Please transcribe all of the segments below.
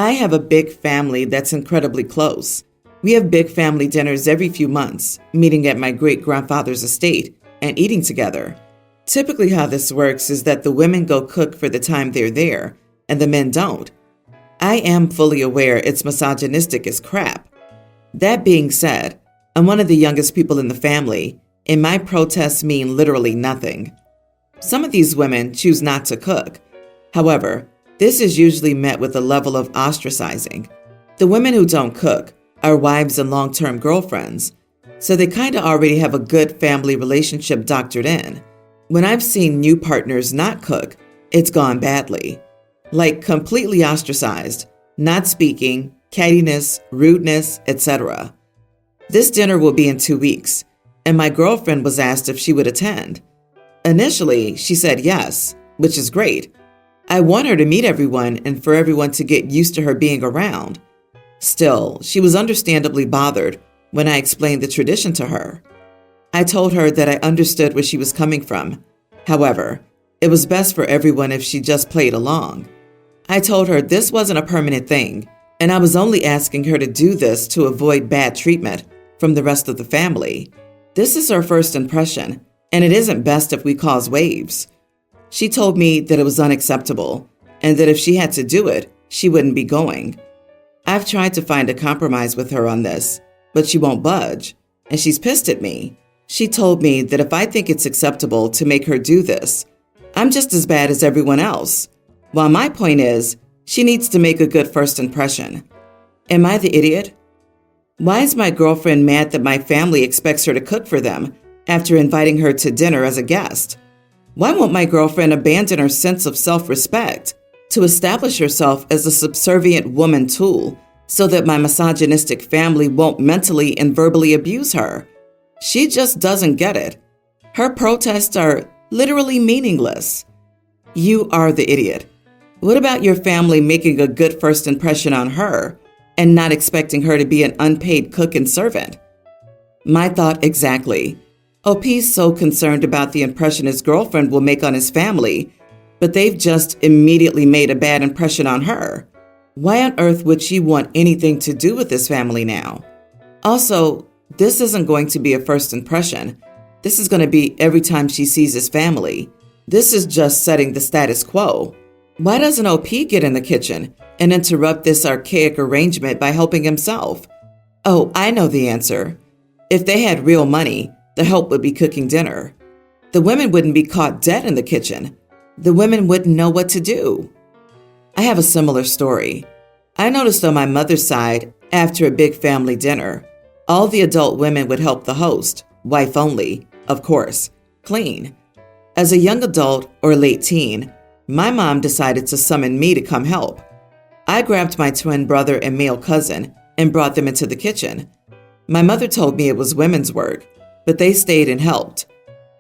I have a big family that's incredibly close. We have big family dinners every few months, meeting at my great-grandfather's estate and eating together. Typically how this works is that the women go cook for the time they're there, and the men don't. I am fully aware it's misogynistic as crap. That being said, I'm one of the youngest people in the family, and my protests mean literally nothing. Some of these women choose not to cook. However, this is usually met with a level of ostracizing. The women who don't cook are wives and long-term girlfriends, so they kind of already have a good family relationship doctored in. When I've seen new partners not cook, it's gone badly. Like completely ostracized, not speaking, cattiness, rudeness, etc. This dinner will be in 2 weeks, and my girlfriend was asked if she would attend. Initially, she said yes, which is great. I want her to meet everyone and for everyone to get used to her being around. Still, she was understandably bothered when I explained the tradition to her. I told her that I understood where she was coming from. However, it was best for everyone if she just played along. I told her this wasn't a permanent thing, and I was only asking her to do this to avoid bad treatment from the rest of the family. This is her first impression, and it isn't best if we cause waves. She told me that it was unacceptable, and that if she had to do it, she wouldn't be going. I've tried to find a compromise with her on this, but she won't budge, and she's pissed at me. She told me that if I think it's acceptable to make her do this, I'm just as bad as everyone else. While my point is, she needs to make a good first impression. Am I the idiot? Why is my girlfriend mad that my family expects her to cook for them after inviting her to dinner as a guest? Why won't my girlfriend abandon her sense of self-respect to establish herself as a subservient woman tool so that my misogynistic family won't mentally and verbally abuse her? She just doesn't get it. Her protests are literally meaningless. You are the idiot. What about your family making a good first impression on her and not expecting her to be an unpaid cook and servant? My thought exactly. OP's so concerned about the impression his girlfriend will make on his family, but they've just immediately made a bad impression on her. Why on earth would she want anything to do with this family now? Also, this isn't going to be a first impression. This is going to be every time she sees his family. This is just setting the status quo. Why doesn't OP get in the kitchen and interrupt this archaic arrangement by helping himself? Oh, I know the answer. If they had real money, the help would be cooking dinner. The women wouldn't be caught dead in the kitchen. The women wouldn't know what to do. I have a similar story. I noticed on my mother's side, after a big family dinner, all the adult women would help the host, wife only, of course, clean. As a young adult or late teen, my mom decided to summon me to come help. I grabbed my twin brother and male cousin and brought them into the kitchen. My mother told me it was women's work, but they stayed and helped.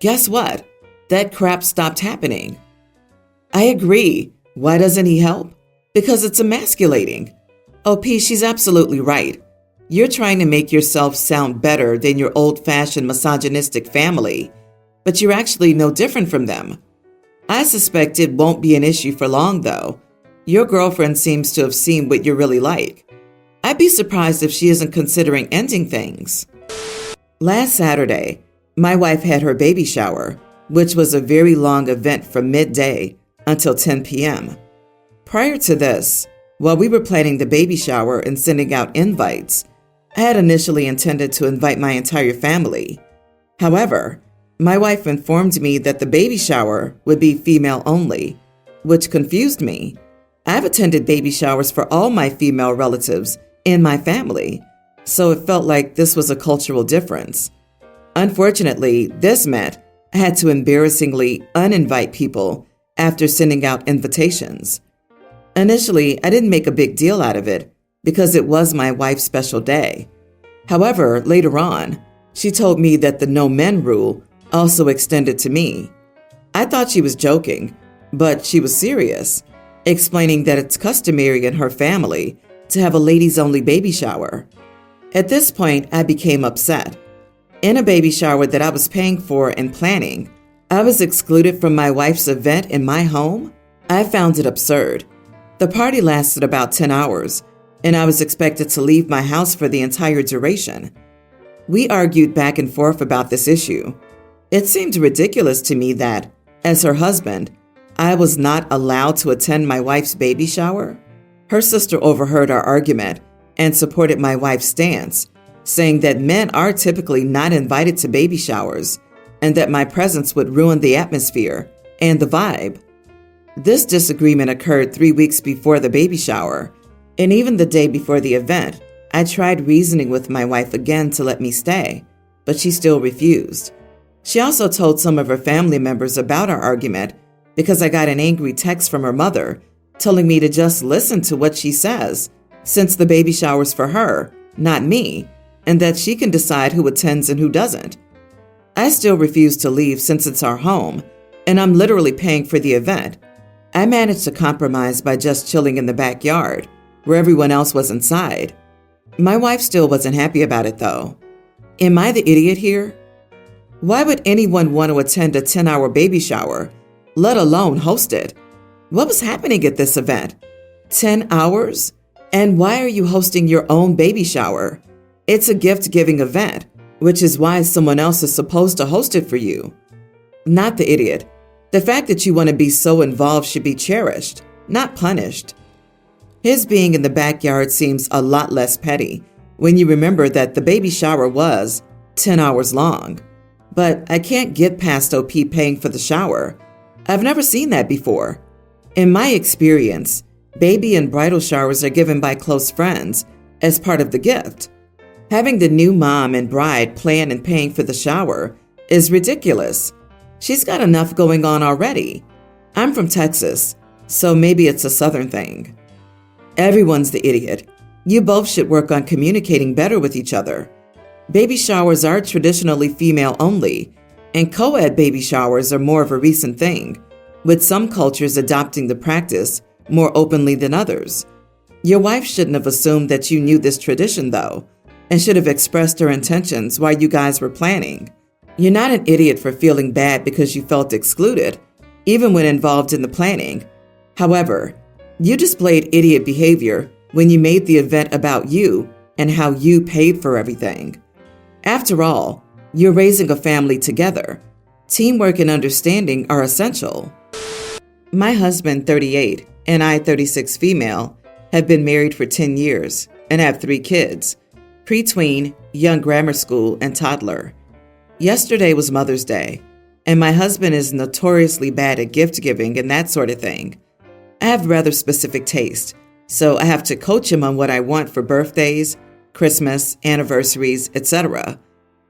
Guess what? That crap stopped happening. I agree. Why doesn't he help? Because it's emasculating. OP, she's absolutely right. You're trying to make yourself sound better than your old-fashioned misogynistic family, but you're actually no different from them. I suspect it won't be an issue for long, though. Your girlfriend seems to have seen what you're really like. I'd be surprised if she isn't considering ending things. Last Saturday, my wife had her baby shower, which was a very long event from midday until 10 p.m. Prior to this, while we were planning the baby shower and sending out invites, I had initially intended to invite my entire family. However, my wife informed me that the baby shower would be female only, which confused me. I've attended baby showers for all my female relatives in my family, so it felt like this was a cultural difference. Unfortunately, this meant I had to embarrassingly uninvite people after sending out invitations. Initially, I didn't make a big deal out of it because it was my wife's special day. However, later on, she told me that the no men rule also extended to me. I thought she was joking, but she was serious, explaining that it's customary in her family to have a ladies-only baby shower. At this point, I became upset. In a baby shower that I was paying for and planning, I was excluded from my wife's event in my home? I found it absurd. The party lasted about 10 hours, and I was expected to leave my house for the entire duration. We argued back and forth about this issue. It seemed ridiculous to me that, as her husband, I was not allowed to attend my wife's baby shower. Her sister overheard our argument and supported my wife's stance, saying that men are typically not invited to baby showers and that my presence would ruin the atmosphere and the vibe. This disagreement occurred 3 weeks before the baby shower, and even the day before the event, I tried reasoning with my wife again to let me stay, but she still refused. She also told some of her family members about our argument because I got an angry text from her mother telling me to just listen to what she says, since the baby shower's for her, not me, and that she can decide who attends and who doesn't. I still refuse to leave since it's our home, and I'm literally paying for the event. I managed to compromise by just chilling in the backyard, where everyone else was inside. My wife still wasn't happy about it, though. Am I the idiot here? Why would anyone want to attend a 10-hour baby shower, let alone host it? What was happening at this event? 10 hours? And why are you hosting your own baby shower? It's a gift-giving event, which is why someone else is supposed to host it for you. Not the idiot. The fact that you want to be so involved should be cherished, not punished. His being in the backyard seems a lot less petty when you remember that the baby shower was 10 hours long. But I can't get past OP paying for the shower. I've never seen that before. In my experience, baby and bridal showers are given by close friends as part of the gift. Having the new mom and bride plan and paying for the shower is ridiculous. She's got enough going on already. I'm from Texas, so maybe it's a Southern thing. Everyone's the idiot. You both should work on communicating better with each other. Baby showers are traditionally female only, and co-ed baby showers are more of a recent thing, with some cultures adopting the practice more openly than others. Your wife shouldn't have assumed that you knew this tradition, though, and should have expressed her intentions while you guys were planning. You're not an idiot for feeling bad because you felt excluded, even when involved in the planning. However, you displayed idiot behavior when you made the event about you and how you paid for everything. After all, you're raising a family together. Teamwork and understanding are essential. My husband, 38, and I, 36 female, have been married for 10 years and have 3 kids, pre-tween, young grammar school, and toddler. Yesterday was Mother's Day, and my husband is notoriously bad at gift giving and that sort of thing. I have rather specific taste, so I have to coach him on what I want for birthdays, Christmas, anniversaries, etc.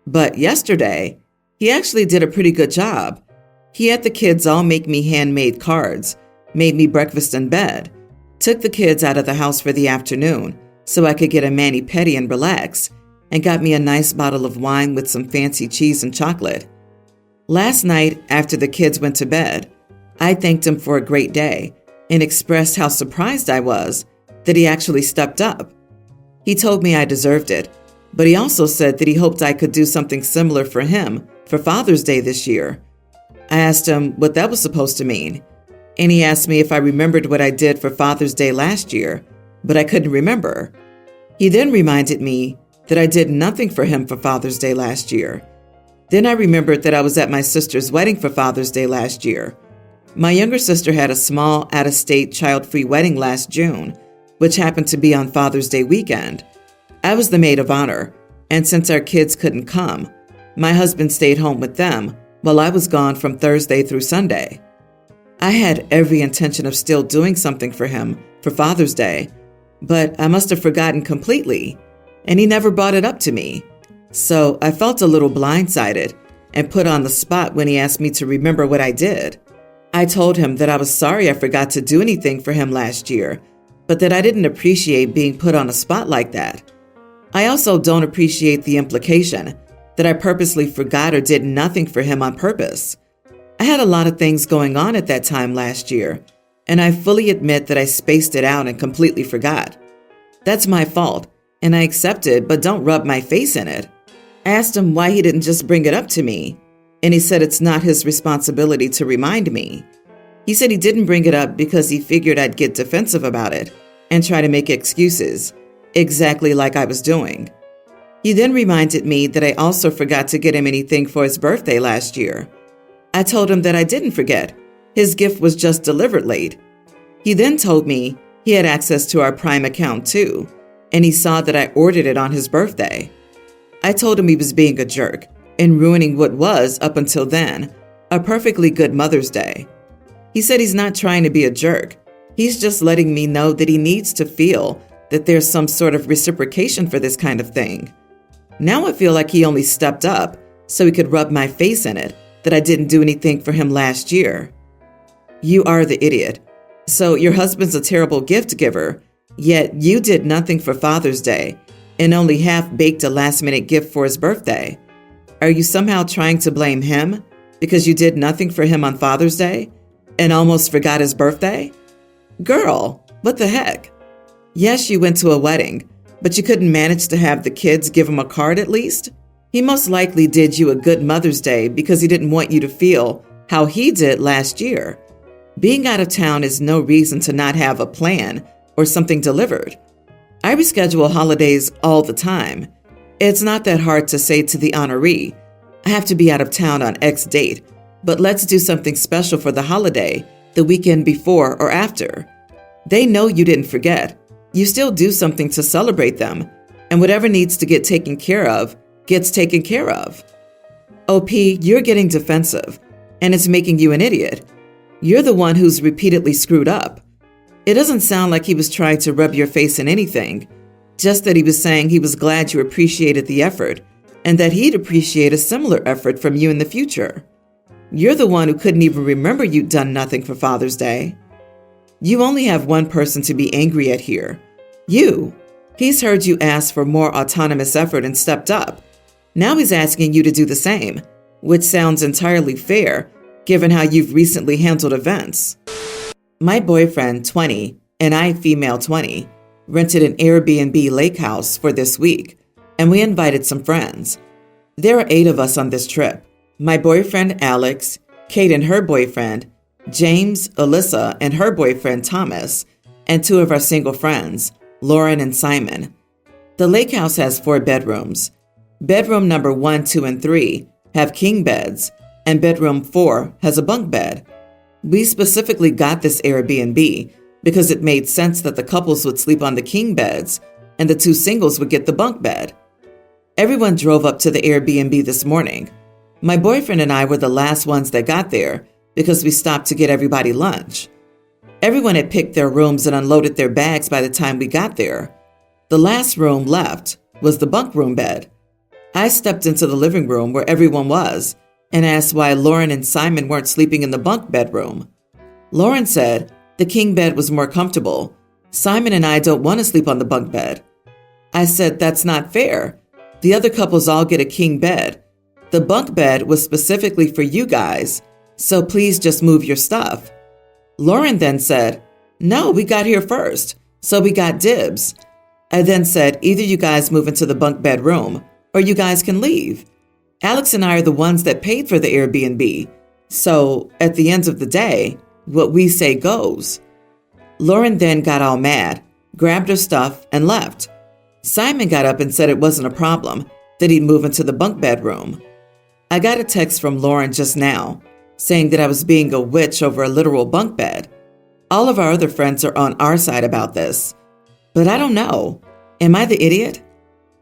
But yesterday, he actually did a pretty good job. He had the kids all make me handmade cards, made me breakfast in bed, took the kids out of the house for the afternoon so I could get a mani-pedi and relax, and got me a nice bottle of wine with some fancy cheese and chocolate. Last night, after the kids went to bed, I thanked him for a great day and expressed how surprised I was that he actually stepped up. He told me I deserved it, but he also said that he hoped I could do something similar for him for Father's Day this year. I asked him what that was supposed to mean, and he asked me if I remembered what I did for Father's Day last year, but I couldn't remember. He then reminded me that I did nothing for him for Father's Day last year. Then I remembered that I was at my sister's wedding for Father's Day last year. My younger sister had a small, out-of-state, child-free wedding last June, which happened to be on Father's Day weekend. I was the maid of honor, and since our kids couldn't come, my husband stayed home with them while I was gone from Thursday through Sunday. I had every intention of still doing something for him for Father's Day, but I must have forgotten completely, and he never brought it up to me. So I felt a little blindsided and put on the spot when he asked me to remember what I did. I told him that I was sorry I forgot to do anything for him last year, but that I didn't appreciate being put on a spot like that. I also don't appreciate the implication that I purposely forgot or did nothing for him on purpose. I had a lot of things going on at that time last year, and I fully admit that I spaced it out and completely forgot. That's my fault, and I accept it, but don't rub my face in it. I asked him why he didn't just bring it up to me, and he said it's not his responsibility to remind me. He said he didn't bring it up because he figured I'd get defensive about it and try to make excuses, exactly like I was doing. He then reminded me that I also forgot to get him anything for his birthday last year. I told him that I didn't forget. His gift was just delivered late. He then told me he had access to our Prime account too, and he saw that I ordered it on his birthday. I told him he was being a jerk and ruining what was, up until then, a perfectly good Mother's Day. He said he's not trying to be a jerk. He's just letting me know that he needs to feel that there's some sort of reciprocation for this kind of thing. Now I feel like he only stepped up so he could rub my face in it that I didn't do anything for him last year. You are the idiot. So your husband's a terrible gift giver, yet you did nothing for Father's Day and only half-baked a last-minute gift for his birthday. Are you somehow trying to blame him because you did nothing for him on Father's Day and almost forgot his birthday? Girl, what the heck? Yes, you went to a wedding, but you couldn't manage to have the kids give him a card at least? He most likely did you a good Mother's Day because he didn't want you to feel how he did last year. Being out of town is no reason to not have a plan or something delivered. I reschedule holidays all the time. It's not that hard to say to the honoree, I have to be out of town on X date, but let's do something special for the holiday, the weekend before or after. They know you didn't forget. You still do something to celebrate them, and whatever needs to get taken care of gets taken care of. OP, you're getting defensive, and it's making you an idiot. You're the one who's repeatedly screwed up. It doesn't sound like he was trying to rub your face in anything, just that he was saying he was glad you appreciated the effort and that he'd appreciate a similar effort from you in the future. You're the one who couldn't even remember you'd done nothing for Father's Day. You only have one person to be angry at here. You. He's heard you ask for more autonomous effort and stepped up. Now he's asking you to do the same, which sounds entirely fair given how you've recently handled events. My boyfriend, 20, and I, female 20, rented an Airbnb lake house for this week, and we invited some friends. There are 8 of us on this trip. My boyfriend, Alex, Kate and her boyfriend, James, Alyssa, and her boyfriend, Thomas, and 2 of our single friends, Lauren and Simon. The lake house has 4 bedrooms. Bedroom number 1, 2, and 3 have king beds, and bedroom 4 has a bunk bed. We specifically got this Airbnb because it made sense that the couples would sleep on the king beds and the 2 singles would get the bunk bed. Everyone drove up to the Airbnb this morning. My boyfriend and I were the last ones that got there because we stopped to get everybody lunch. Everyone had picked their rooms and unloaded their bags by the time we got there. The last room left was the bunk room bed. I stepped into the living room where everyone was and asked why Lauren and Simon weren't sleeping in the bunk bedroom. Lauren said the king bed was more comfortable. Simon and I don't want to sleep on the bunk bed. I said that's not fair. The other couples all get a king bed. The bunk bed was specifically for you guys, so please just move your stuff. Lauren then said, no, we got here first, so we got dibs. I then said, either you guys move into the bunk bed room or you guys can leave. Alex and I are the ones that paid for the Airbnb, so at the end of the day, what we say goes. Lauren then got all mad, grabbed her stuff, and left. Simon got up and said it wasn't a problem, that he'd move into the bunk bedroom. I got a text from Lauren just now, saying that I was being a witch over a literal bunk bed. All of our other friends are on our side about this. But I don't know. Am I the idiot?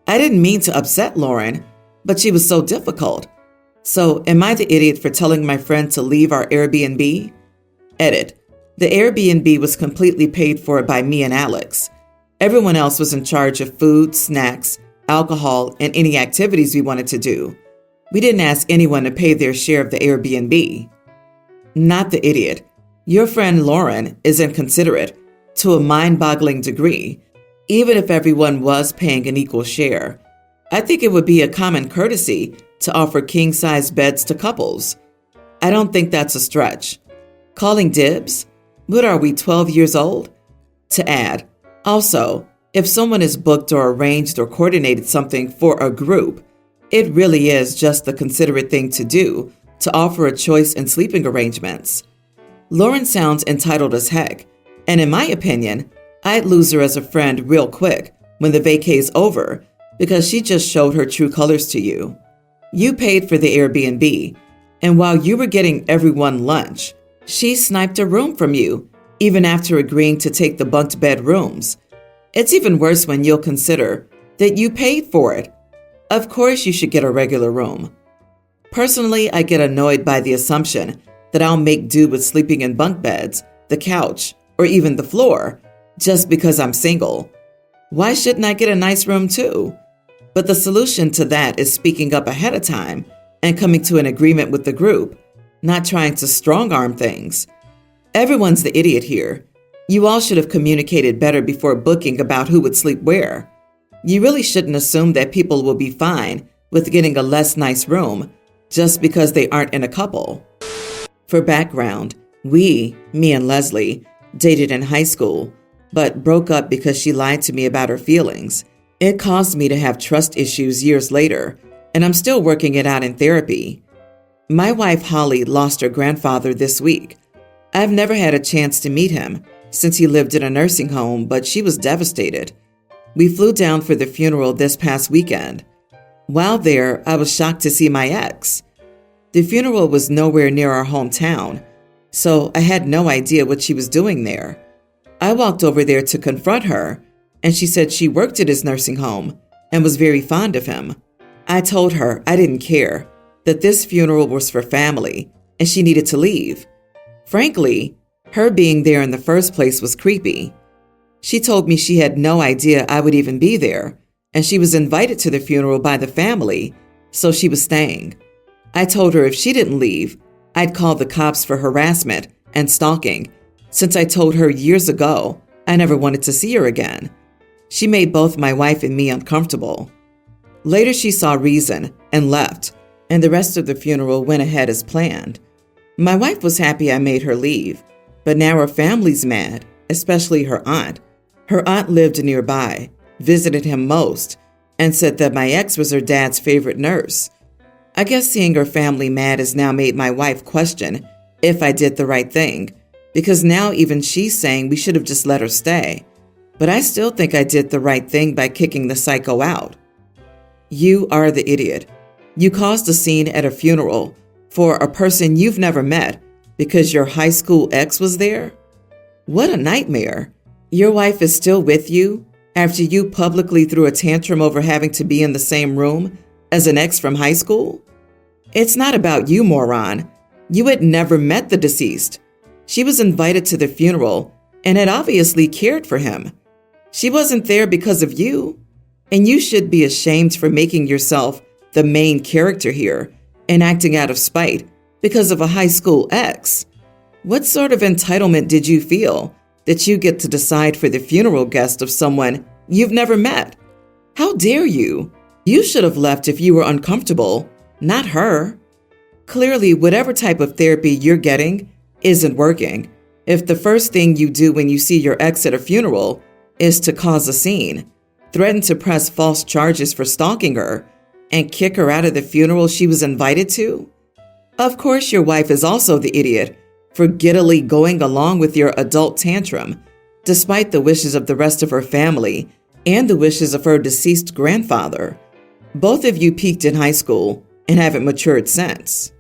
I didn't mean to upset Lauren, but she was so difficult. So am I the idiot for telling my friend to leave our Airbnb? Edit. The Airbnb was completely paid for by me and Alex. Everyone else was in charge of food, snacks, alcohol, and any activities we wanted to do. We didn't ask anyone to pay their share of the Airbnb. Not the idiot. Your friend Lauren is inconsiderate to a mind-boggling degree, even if everyone was paying an equal share. I think it would be a common courtesy to offer king-size beds to couples. I don't think that's a stretch. Calling dibs? What are we, 12 years old? To add, also, if someone has booked or arranged or coordinated something for a group, it really is just the considerate thing to do to offer a choice in sleeping arrangements. Lauren sounds entitled as heck, and in my opinion, I'd lose her as a friend real quick when the vacay's over because she just showed her true colors to you. You paid for the Airbnb, and while you were getting everyone lunch, she sniped a room from you, even after agreeing to take the bunked bed rooms. It's even worse when you'll consider that you paid for it. Of course you should get a regular room. Personally, I get annoyed by the assumption that I'll make do with sleeping in bunk beds, the couch, or even the floor, just because I'm single. Why shouldn't I get a nice room too? But the solution to that is speaking up ahead of time and coming to an agreement with the group, not trying to strong-arm things. Everyone's the idiot here. You all should have communicated better before booking about who would sleep where. You really shouldn't assume that people will be fine with getting a less nice room just because they aren't in a couple. For background, me and Leslie, dated in high school, but broke up because she lied to me about her feelings. It caused me to have trust issues years later, and I'm still working it out in therapy. My wife Holly lost her grandfather this week. I've never had a chance to meet him since he lived in a nursing home, but she was devastated. We flew down for the funeral this past weekend. While there, I was shocked to see my ex. The funeral was nowhere near our hometown, so I had no idea what she was doing there. I walked over there to confront her, and she said she worked at his nursing home and was very fond of him. I told her I didn't care, that this funeral was for family, and she needed to leave. Frankly, her being there in the first place was creepy. She told me she had no idea I would even be there, and she was invited to the funeral by the family, so she was staying. I told her if she didn't leave, I'd call the cops for harassment and stalking, since I told her years ago I never wanted to see her again. She made both my wife and me uncomfortable. Later she saw reason and left, and the rest of the funeral went ahead as planned. My wife was happy I made her leave, but now her family's mad, especially her aunt. Her aunt lived nearby, visited him most, and said that my ex was her dad's favorite nurse. I guess seeing her family mad has now made my wife question if I did the right thing, because now even she's saying we should have just let her stay. But I still think I did the right thing by kicking the psycho out. You are the idiot. You caused a scene at a funeral for a person you've never met because your high school ex was there? What a nightmare. Your wife is still with you after you publicly threw a tantrum over having to be in the same room as an ex from high school? It's not about you, moron. You had never met the deceased. She was invited to the funeral and had obviously cared for him. She wasn't there because of you, and you should be ashamed for making yourself the main character here and acting out of spite because of a high school ex. What sort of entitlement did you feel that you get to decide for the funeral guest of someone you've never met? How dare you? You should have left if you were uncomfortable, not her. Clearly, whatever type of therapy you're getting isn't working if the first thing you do when you see your ex at a funeral is to cause a scene, threaten to press false charges for stalking her, and kick her out of the funeral she was invited to. Of course, your wife is also the idiot for giddily going along with your adult tantrum, despite the wishes of the rest of her family and the wishes of her deceased grandfather. Both of you peaked in high school and haven't matured since.